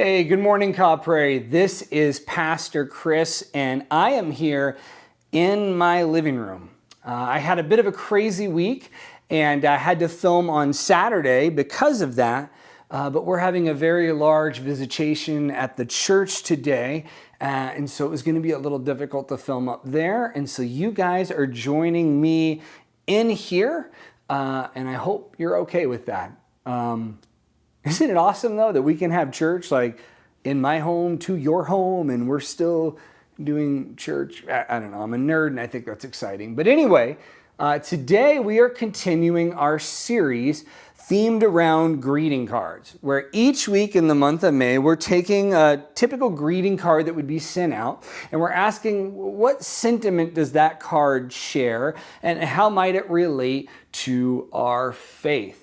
Hey, good morning, Kaw Prairie. This is Pastor Chris, and I am here in my living room. I had a bit of a crazy week, and I had to film on Saturday because of that, but we're having a very large visitation at the church today, and so it was going to be a little difficult to film up there, and so you guys are joining me in here, and I hope you're okay with that. Isn't it awesome, though, that we can have church like in my home to your home and we're still doing church? I don't know. I'm a nerd and I think that's exciting. But anyway, today we are continuing our series themed around greeting cards, where each week in the month of May, we're taking a typical greeting card that would be sent out and we're asking what sentiment does that card share and how might it relate to our faith?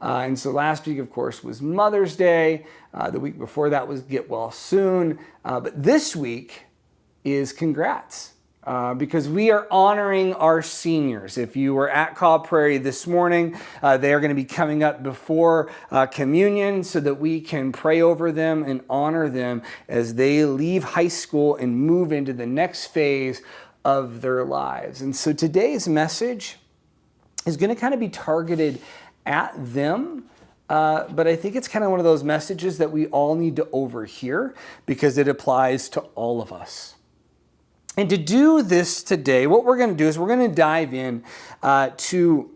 And so last week, of course, was Mother's Day. The week before that was Get Well Soon. But this week is Congrats, because we are honoring our seniors. If you were at Kaw Prairie this morning, they are going to be coming up before communion so that we can pray over them and honor them as they leave high school and move into the next phase of their lives. And so today's message is going to kind of be targeted at them, but I think it's kind of one of those messages that we all need to overhear because it applies to all of us. And to do this today, what we're going to do is we're going to dive in to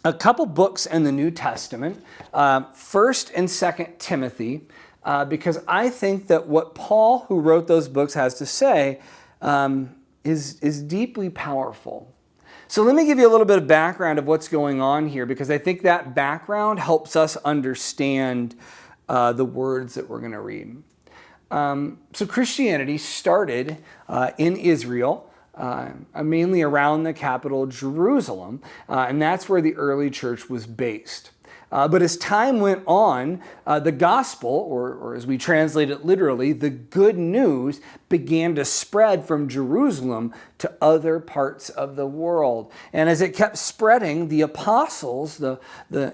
a couple books in the New Testament, 1st and 2nd Timothy, because I think that what Paul, who wrote those books, has to say is deeply powerful. So let me give you a little bit of background of what's going on here, because I think that background helps us understand the words that we're going to read. So Christianity started in Israel, mainly around the capital Jerusalem, and that's where the early church was based. But as time went on, the gospel, or as we translate it literally, the good news began to spread from Jerusalem to other parts of the world. And as it kept spreading, the apostles, the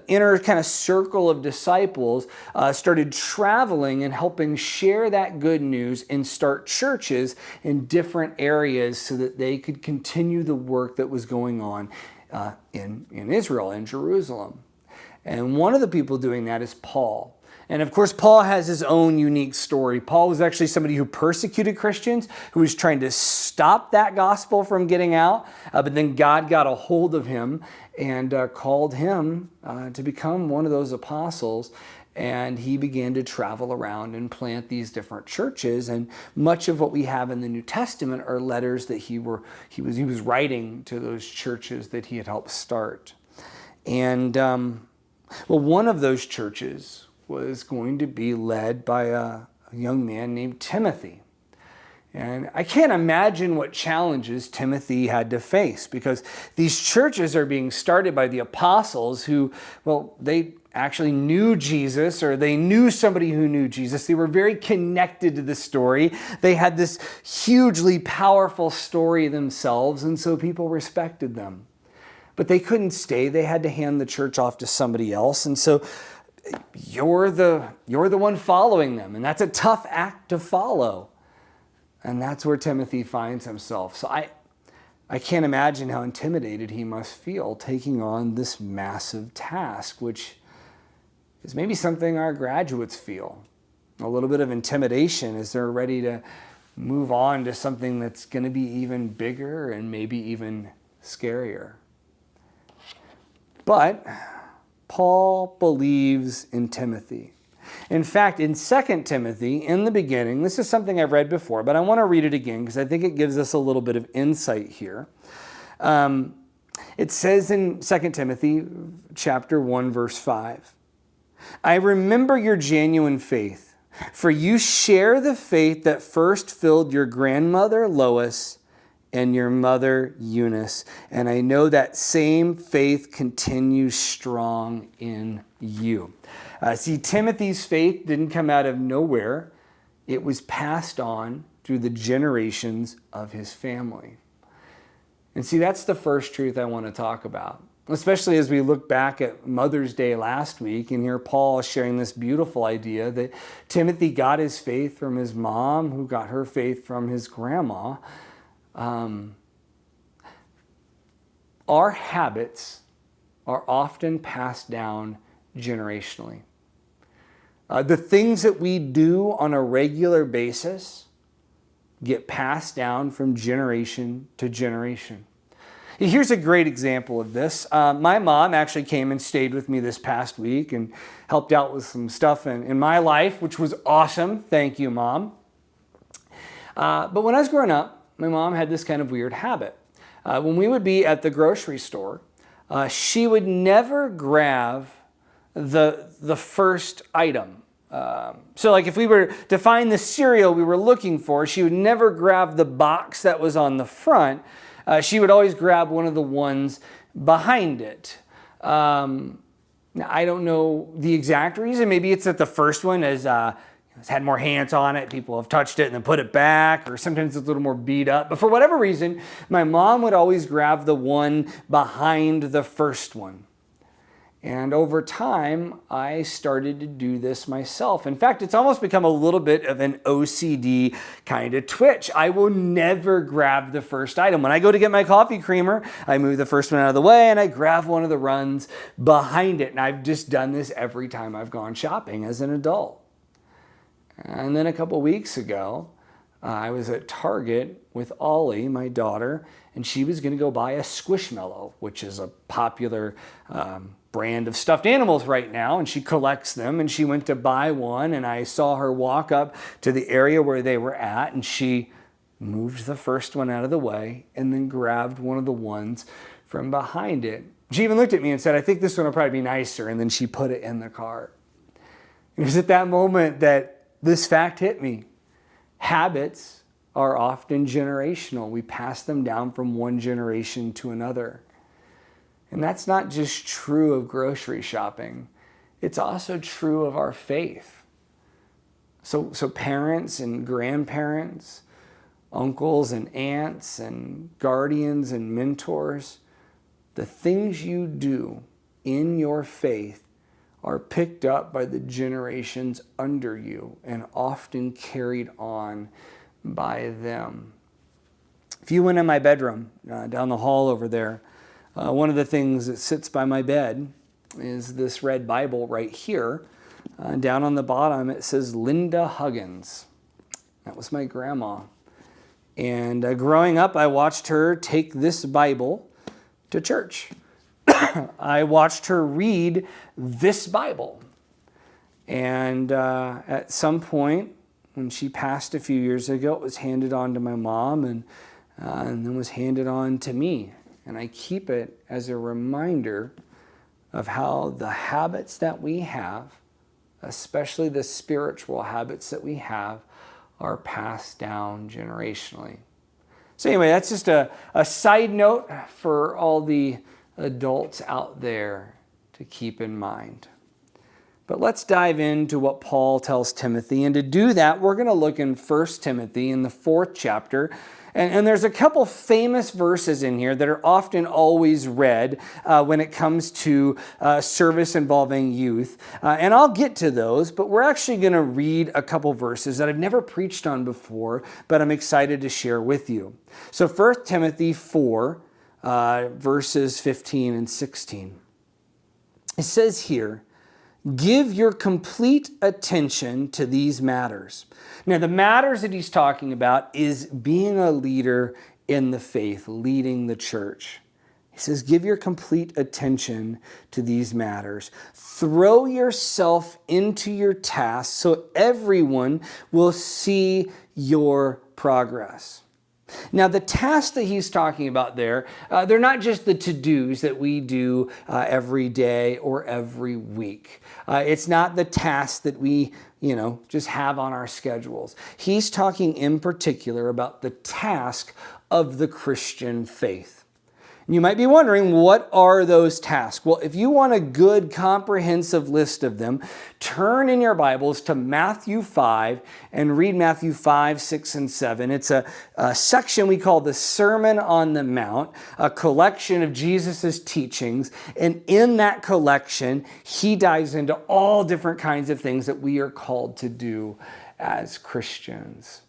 inner kind of circle of disciples, started traveling and helping share that good news and start churches in different areas so that they could continue the work that was going on in Israel, in Jerusalem. And one of the people doing that is Paul. And of course, Paul has his own unique story. Paul was actually somebody who persecuted Christians, who was trying to stop that gospel from getting out. But then God got a hold of him and called him to become one of those apostles. And he began to travel around and plant these different churches. And much of what we have in the New Testament are letters that he was writing to those churches that he had helped start. And well, one of those churches was going to be led by a young man named Timothy. And I can't imagine what challenges Timothy had to face, because these churches are being started by the apostles who, well, they actually knew Jesus, or they knew somebody who knew Jesus. They were very connected to the story. They had this hugely powerful story themselves, and so people respected them. But they couldn't stay. They had to hand the church off to somebody else. And so you're the one following them. And that's a tough act to follow. And that's where Timothy finds himself. So I can't imagine how intimidated he must feel taking on this massive task, which is maybe something our graduates feel. A little bit of intimidation as they're ready to move on to something that's going to be even bigger and maybe even scarier. But Paul believes in Timothy. In fact, in 2 Timothy, in the beginning, this is something I've read before, but I want to read it again because I think it gives us a little bit of insight here. It says in 2 Timothy chapter 1, verse 5, "I remember your genuine faith, for you share the faith that first filled your grandmother Lois and your mother Eunice. And I know that same faith continues strong in you." See, Timothy's faith didn't come out of nowhere. It was passed on through the generations of his family. And see, that's the first truth I want to talk about. especially as we look back at Mother's Day last week and hear Paul sharing this beautiful idea that Timothy got his faith from his mom, who got her faith from his grandma. Our habits are often passed down generationally. The things that we do on a regular basis get passed down from generation to generation. Here's a great example of this. My mom actually came and stayed with me this past week and helped out with some stuff in my life, which was awesome. Thank you, Mom. But when I was growing up, my mom had this kind of weird habit. When we would be at the grocery store, she would never grab the first item. So like if we were to find the cereal we were looking for, she would never grab the box that was on the front. She would always grab one of the ones behind it. Now, I don't know the exact reason. Maybe it's that the first one has had more hands on it. People have touched it and then put it back, or sometimes it's a little more beat up. But for whatever reason, my mom would always grab the one behind the first one. And over time, I started to do this myself. In fact, it's almost become a little bit of an OCD kind of twitch. I will never grab the first item. When I go to get my coffee creamer, I move the first one out of the way and I grab one of the runs behind it. And I've just done this every time I've gone shopping as an adult. And then a couple weeks ago, I was at Target with Ollie, my daughter, and she was going to go buy a Squishmallow, which is a popular brand of stuffed animals right now, and she collects them, and she went to buy one, and I saw her walk up to the area where they were at, and she moved the first one out of the way and then grabbed one of the ones from behind it. She even looked at me and said, "I think this one will probably be nicer," and then she put it in the cart. It was at that moment that this fact hit me. Habits are often generational. We pass them down from one generation to another. And that's not just true of grocery shopping. It's also true of our faith. So parents and grandparents, uncles and aunts and guardians and mentors, the things you do in your faith are picked up by the generations under you and often carried on by them. If you went in my bedroom, down the hall over there, one of the things that sits by my bed is this red Bible right here. Down on the bottom it says Linda Huggins. That was my grandma. And growing up, I watched her take this Bible to church. I watched her read this Bible. And at some point, when she passed a few years ago, it was handed on to my mom and then was handed on to me. And I keep it as a reminder of how the habits that we have, especially the spiritual habits that we have, are passed down generationally. So anyway, that's just a side note for all the adults out there to keep in mind. But let's dive into what Paul tells Timothy. And to do that, we're going to look in 1 Timothy in the 4th chapter. And there's a couple famous verses in here that are often always read when it comes to service involving youth. And I'll get to those, but we're actually going to read a couple verses that I've never preached on before, but I'm excited to share with you. So 1 Timothy 4, verses 15 and 16. It says here, "Give your complete attention to these matters." Now, the matters that he's talking about is being a leader in the faith, leading the church. He says, give your complete attention to these matters. Throw yourself into your task so everyone will see your progress. Now, the tasks that he's talking about there, they're not just the to-dos that we do every day or every week. It's not the tasks that we, just have on our schedules. He's talking in particular about the task of the Christian faith. You might be wondering, what are those tasks? Well, if you want a good comprehensive list of them, turn in your Bibles to Matthew 5 and read Matthew 5, 6, and 7. It's a section we call the Sermon on the Mount, a collection of Jesus' teachings. And in that collection, he dives into all different kinds of things that we are called to do as Christians.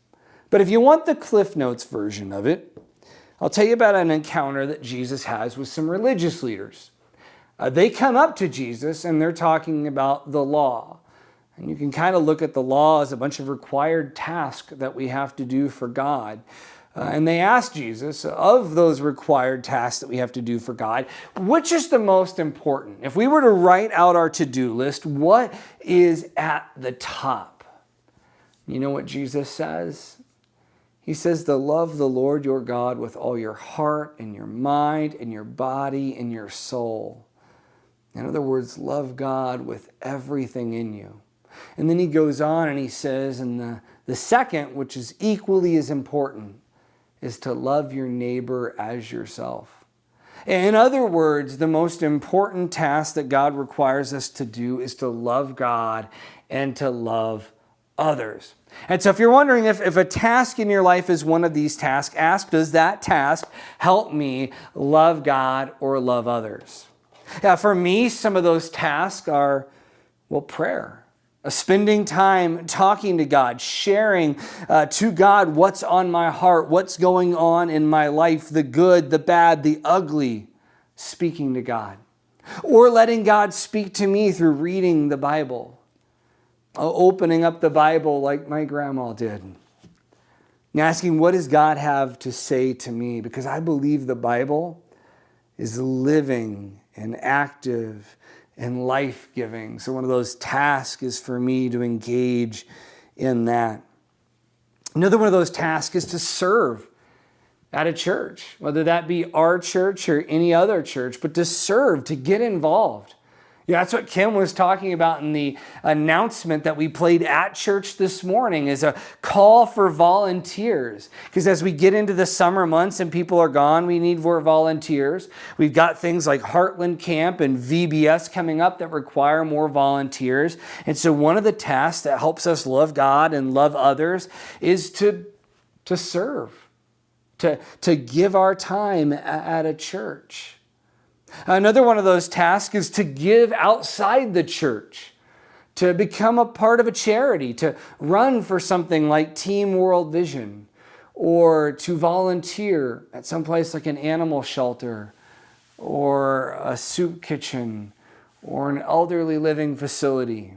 But if you want the Cliff Notes version of it, I'll tell you about an encounter that Jesus has with some religious leaders. They come up to Jesus and they're talking about the law. And you can kind of look at the law as a bunch of required tasks that we have to do for God. And they ask Jesus, of those required tasks that we have to do for God, which is the most important? If we were to write out our to-do list, what is at the top? You know what Jesus says? He says to love the Lord your God with all your heart and your mind and your body and your soul. In other words, love God with everything in you. And then he goes on and he says, and the second, which is equally as important, is to love your neighbor as yourself. In other words, the most important task that God requires us to do is to love God and to love others. And so if you're wondering if a task in your life is one of these tasks, ask, does that task help me love God or love others? Yeah, for me, some of those tasks are, well, prayer. Spending time talking to God, sharing to God what's on my heart, what's going on in my life, the good, the bad, the ugly, speaking to God. Or letting God speak to me through reading the Bible. Opening up the Bible like my grandma did. And asking, what does God have to say to me? Because I believe the Bible is living and active and life-giving. So one of those tasks is for me to engage in that. Another one of those tasks is to serve at a church, whether that be our church or any other church, but to serve, to get involved. Yeah, that's what Kim was talking about in the announcement that we played at church this morning, is a call for volunteers. Because as we get into the summer months and people are gone, we need more volunteers. We've got things like Heartland Camp and VBS coming up that require more volunteers. And so one of the tasks that helps us love God and love others is to serve, to give our time at a church. Another one of those tasks is to give outside the church, to become a part of a charity, to run for something like Team World Vision, or to volunteer at some place like an animal shelter, or a soup kitchen, or an elderly living facility,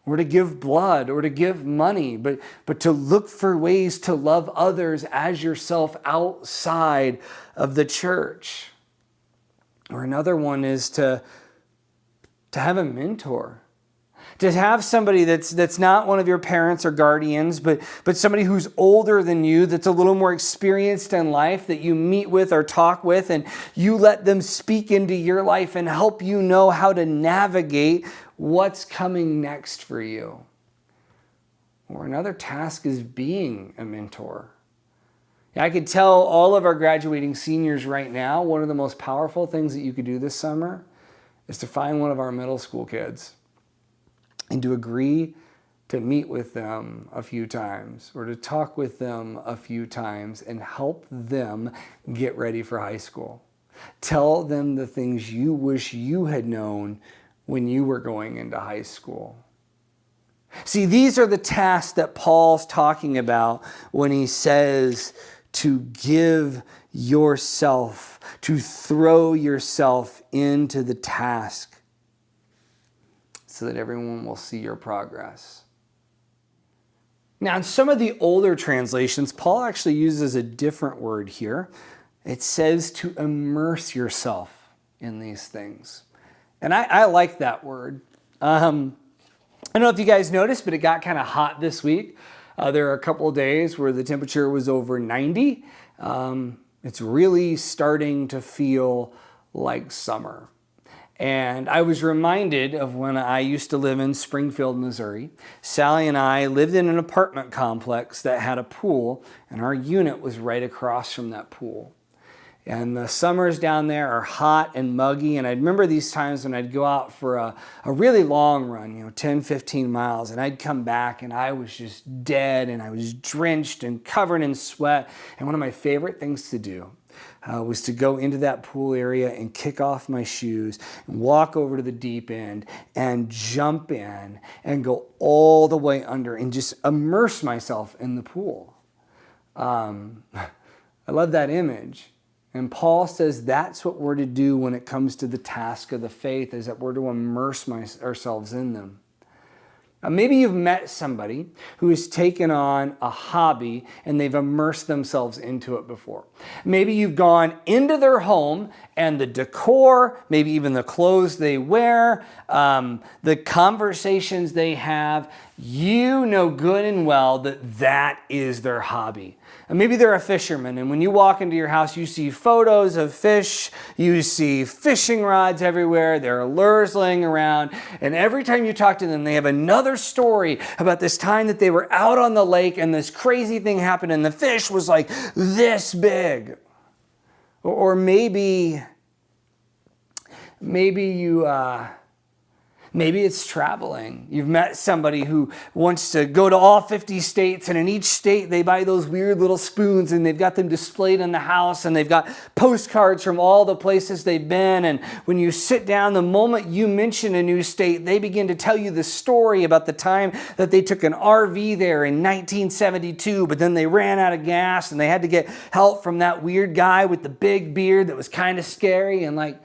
or to give blood, or to give money, but to look for ways to love others as yourself outside of the church. Or another one is to have a mentor. To have somebody that's not one of your parents or guardians, but somebody who's older than you, that's a little more experienced in life, that you meet with or talk with, and you let them speak into your life and help you know how to navigate what's coming next for you. Or another task is being a mentor. I could tell all of our graduating seniors right now, one of the most powerful things that you could do this summer is to find one of our middle school kids and to agree to meet with them a few times or to talk with them a few times and help them get ready for high school. Tell them the things you wish you had known when you were going into high school. See, these are the tasks that Paul's talking about when he says to give yourself, to throw yourself into the task so that everyone will see your progress. Now, in some of the older translations, Paul actually uses a different word here. It says to immerse yourself in these things. And I like that word. I don't know if you guys noticed, but it got kind of hot this week. There are a couple of days where the temperature was over 90. It's really starting to feel like summer. And I was reminded of when I used to live in Springfield, Missouri. Sally and I lived in an apartment complex that had a pool, and our unit was right across from that pool. And the summers down there are hot and muggy. And I remember these times when I'd go out for a really long run, 10, 15 miles. And I'd come back and I was just dead and I was drenched and covered in sweat. And one of my favorite things to do was to go into that pool area and kick off my shoes and walk over to the deep end and jump in and go all the way under and just immerse myself in the pool. I love that image. And Paul says that's what we're to do when it comes to the task of the faith, is that we're to immerse ourselves in them. Maybe you've met somebody who has taken on a hobby and they've immersed themselves into it before. Maybe you've gone into their home and the decor, maybe even the clothes they wear, the conversations they have, you know good and well that that is their hobby. And maybe they're a fisherman, and when you walk into your house, you see photos of fish, you see fishing rods everywhere, there are lures laying around, and every time you talk to them, they have another story about this time that they were out on the lake and this crazy thing happened and the fish was like this big. Or maybe it's traveling. You've met somebody who wants to go to all 50 states, and in each state they buy those weird little spoons and they've got them displayed in the house, and they've got postcards from all the places they've been. And when you sit down, the moment you mention a new state, they begin to tell you the story about the time that they took an RV there in 1972, but then they ran out of gas and they had to get help from that weird guy with the big beard that was kind of scary. And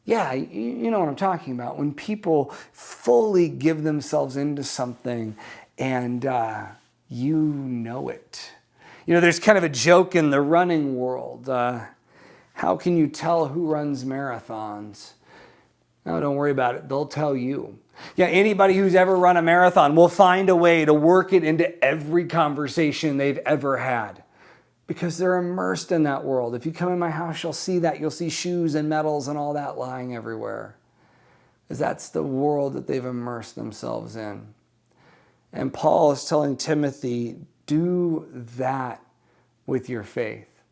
yeah, you know what I'm talking about. When people fully give themselves into something and you know it. There's kind of a joke in the running world. How can you tell who runs marathons? No, don't worry about it. They'll tell you. Yeah, anybody who's ever run a marathon will find a way to work it into every conversation they've ever had. Because they're immersed in that world. If you come in my house, you'll see that. You'll see shoes and medals and all that lying everywhere. Because that's the world that they've immersed themselves in. And Paul is telling Timothy, do that with your faith.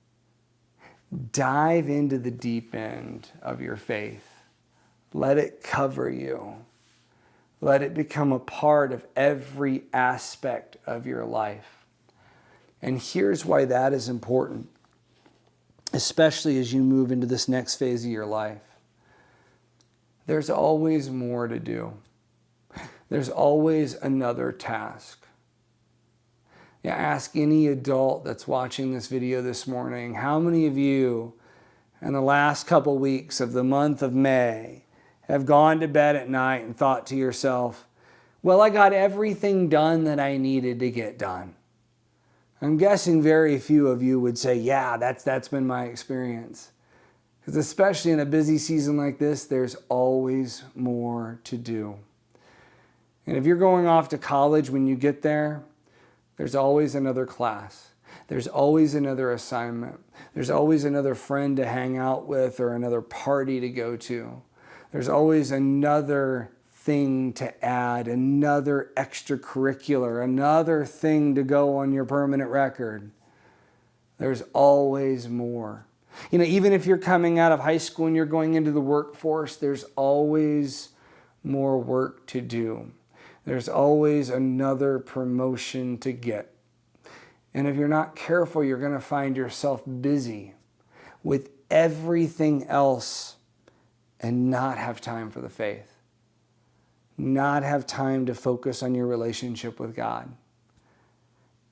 Dive into the deep end of your faith. Let it cover you. Let it become a part of every aspect of your life. And here's why that is important, especially as you move into this next phase of your life. There's always more to do. There's always another task. Ask any adult that's watching this video this morning, how many of you in the last couple weeks of the month of May have gone to bed at night and thought to yourself, well, I got everything done that I needed to get done. I'm guessing very few of you would say, yeah, that's been my experience. Because especially in a busy season like this, there's always more to do. And if you're going off to college when you get there, there's always another class. There's always another assignment. There's always another friend to hang out with or another party to go to. There's always another thing to add, another extracurricular, another thing to go on your permanent record. There's always more. Even if you're coming out of high school and you're going into the workforce, there's always more work to do. There's always another promotion to get. And if you're not careful, you're going to find yourself busy with everything else and not have time for the faith. Not have time to focus on your relationship with God.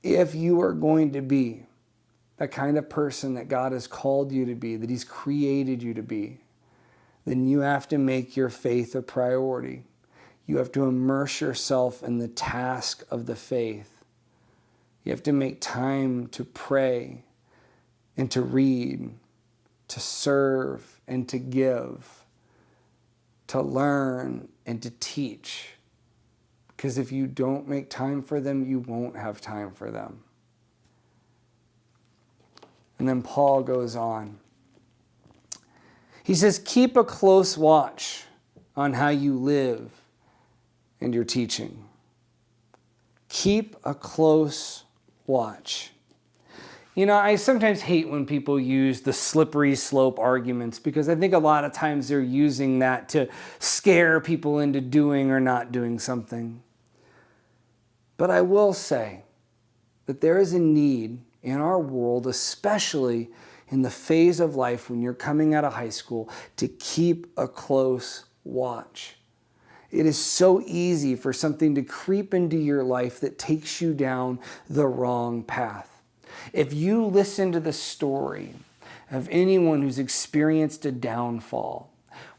If you are going to be the kind of person that God has called you to be, that He's created you to be, then you have to make your faith a priority. You have to immerse yourself in the task of the faith. You have to make time to pray and to read, to serve and to give, to learn and to teach. Because if you don't make time for them, you won't have time for them. And then Paul goes on. He says, keep a close watch on how you live and your teaching. Keep a close watch. You know, I sometimes hate when people use the slippery slope arguments because I think a lot of times they're using that to scare people into doing or not doing something. But I will say that there is a need in our world, especially in the phase of life when you're coming out of high school, to keep a close watch. It is so easy for something to creep into your life that takes you down the wrong path. If you listen to the story of anyone who's experienced a downfall,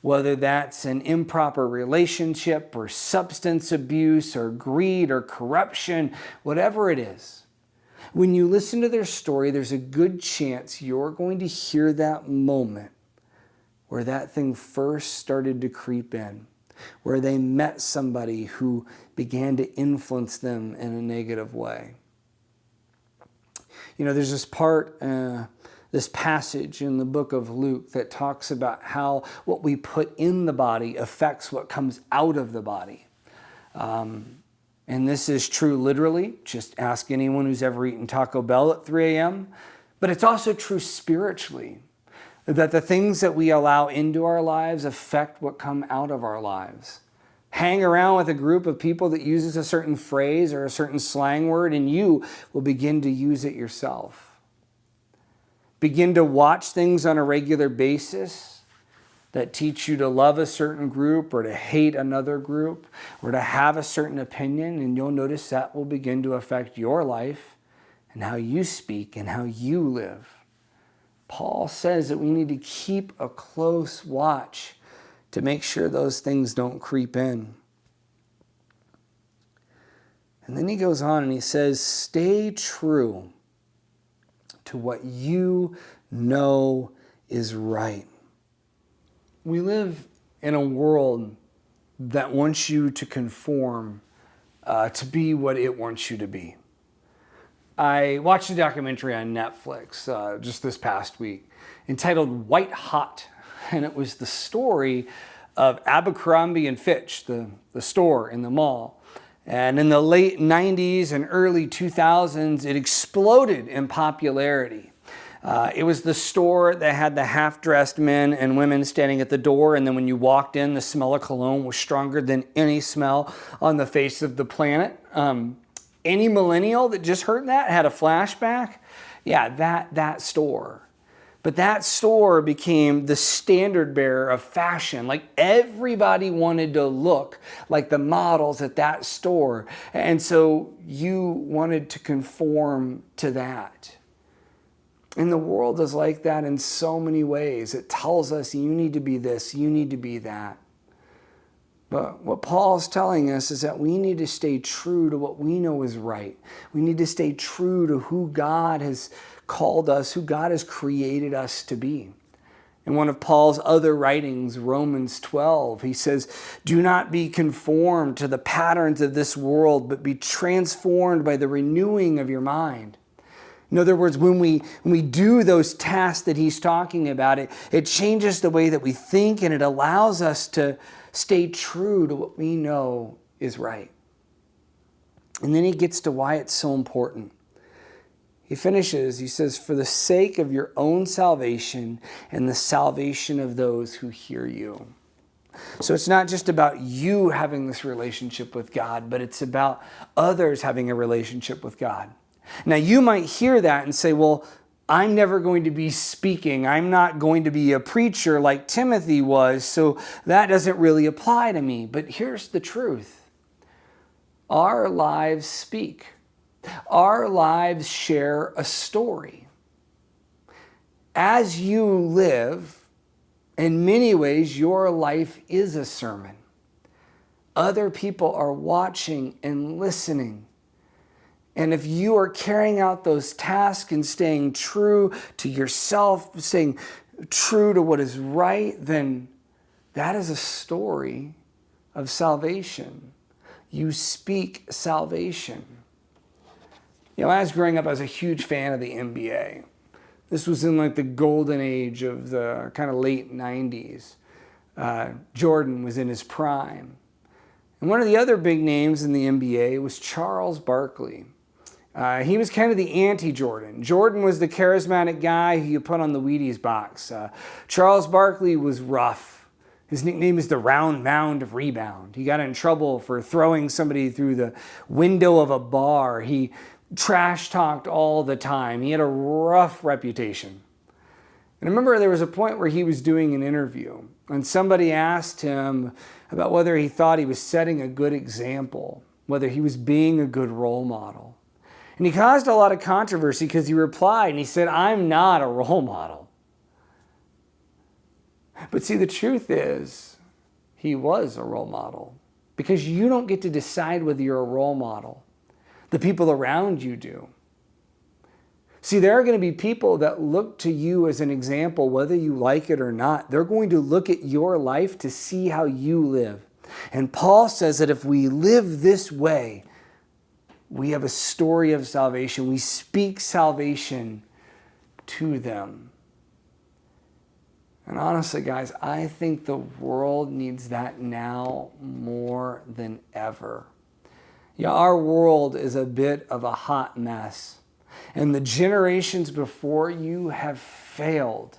whether that's an improper relationship or substance abuse or greed or corruption, whatever it is, when you listen to their story, there's a good chance you're going to hear that moment where that thing first started to creep in, where they met somebody who began to influence them in a negative way. You know, there's this passage in the book of Luke that talks about how what we put in the body affects what comes out of the body. And this is true literally. Just ask anyone who's ever eaten Taco Bell at 3 a.m. But it's also true spiritually, that the things that we allow into our lives affect what come out of our lives. Hang around with a group of people that uses a certain phrase or a certain slang word, and you will begin to use it yourself. Begin to watch things on a regular basis that teach you to love a certain group or to hate another group or to have a certain opinion, and you'll notice that will begin to affect your life and how you speak and how you live. Paul says that we need to keep a close watch to make sure those things don't creep in. And then he goes on and he says, stay true to what you know is right. We live in a world that wants you to conform to be what it wants you to be. I watched a documentary on Netflix just this past week entitled White Hot. And it was the story of Abercrombie and Fitch, the store in the mall. And in the late 90s and early 2000s, it exploded in popularity. It was the store that had the half-dressed men and women standing at the door, and then when you walked in, the smell of cologne was stronger than any smell on the face of the planet. Any millennial that just heard that had a flashback. Yeah, that store. But that store became the standard bearer of fashion. Like everybody wanted to look like the models at that store. And so you wanted to conform to that. And the world is like that in so many ways. It tells us you need to be this, you need to be that. But what Paul's telling us is that we need to stay true to what we know is right. We need to stay true to who God has called us, who God has created us to be. In one of Paul's other writings, Romans 12, he says, do not be conformed to the patterns of this world, but be transformed by the renewing of your mind. In other words, when we do those tasks that he's talking about, it changes the way that we think, and it allows us to stay true to what we know is right. And then he gets to why it's so important. He finishes, he says, for the sake of your own salvation and the salvation of those who hear you. So it's not just about you having this relationship with God, but it's about others having a relationship with God. Now you might hear that and say, well, I'm never going to be speaking. I'm not going to be a preacher like Timothy was, so that doesn't really apply to me. But here's the truth. Our lives speak. Our lives share a story. As you live, in many ways, your life is a sermon. Other people are watching and listening. And if you are carrying out those tasks and staying true to yourself, staying true to what is right, then that is a story of salvation. You speak salvation. You know, as growing up, I was a huge fan of the NBA. This was in like the golden age of the kind of late 90s. Jordan was in his prime. And one of the other big names in the NBA was Charles Barkley. He was kind of the anti-Jordan. Jordan was the charismatic guy who you put on the Wheaties box. Charles Barkley was rough. His nickname is the round mound of rebound. He got in trouble for throwing somebody through the window of a bar. He trash talked all the time. He had a rough reputation. And I remember there was a point where he was doing an interview and somebody asked him about whether he thought he was setting a good example, whether he was being a good role model. And he caused a lot of controversy because he replied and he said, "I'm not a role model." But see, the truth is, he was a role model, because you don't get to decide whether you're a role model. The people around you do. See, there are going to be people that look to you as an example, whether you like it or not. They're going to look at your life to see how you live. And Paul says that if we live this way, we have a story of salvation. We speak salvation to them. And honestly, guys, I think the world needs that now more than ever. Yeah, our world is a bit of a hot mess. And the generations before you have failed.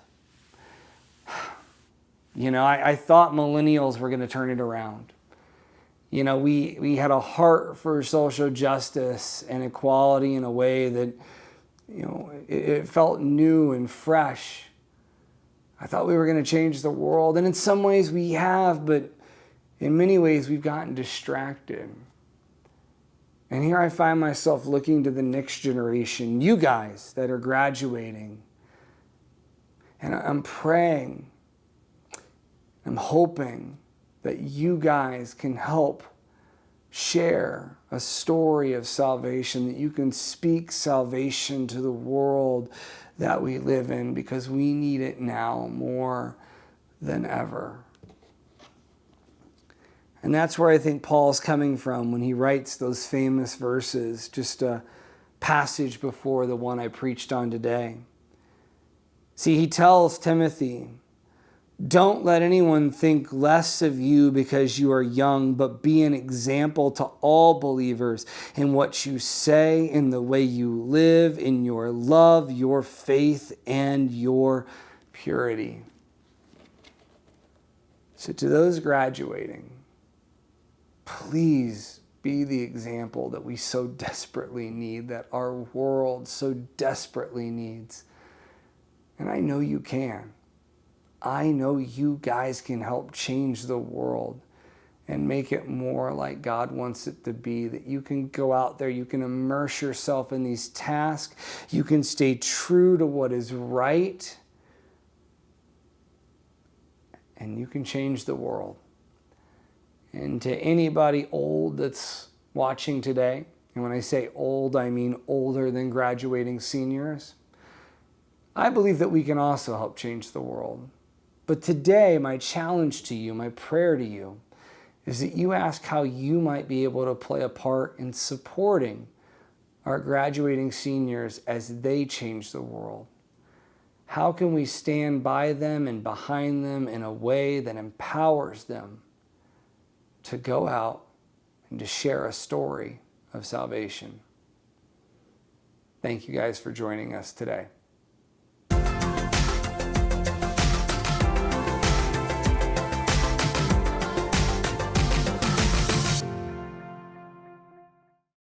You know, I thought millennials were going to turn it around. You know, we had a heart for social justice and equality in a way that, you know, it felt new and fresh. I thought we were going to change the world. And in some ways we have, but in many ways we've gotten distracted. And here I find myself looking to the next generation, you guys that are graduating. And I'm praying, I'm hoping that you guys can help share a story of salvation, that you can speak salvation to the world that we live in, because we need it now more than ever. And that's where I think Paul's coming from when he writes those famous verses, just a passage before the one I preached on today. See, he tells Timothy, "Don't let anyone think less of you because you are young, but be an example to all believers in what you say, in the way you live, in your love, your faith, and your purity." So to those graduating, please be the example that we so desperately need, that our world so desperately needs. And I know you can. I know you guys can help change the world and make it more like God wants it to be, that you can go out there, you can immerse yourself in these tasks, you can stay true to what is right, and you can change the world. And to anybody old that's watching today, and when I say old, I mean older than graduating seniors, I believe that we can also help change the world. But today, my challenge to you, my prayer to you, is that you ask how you might be able to play a part in supporting our graduating seniors as they change the world. How can we stand by them and behind them in a way that empowers them to go out and to share a story of salvation? Thank you guys for joining us today.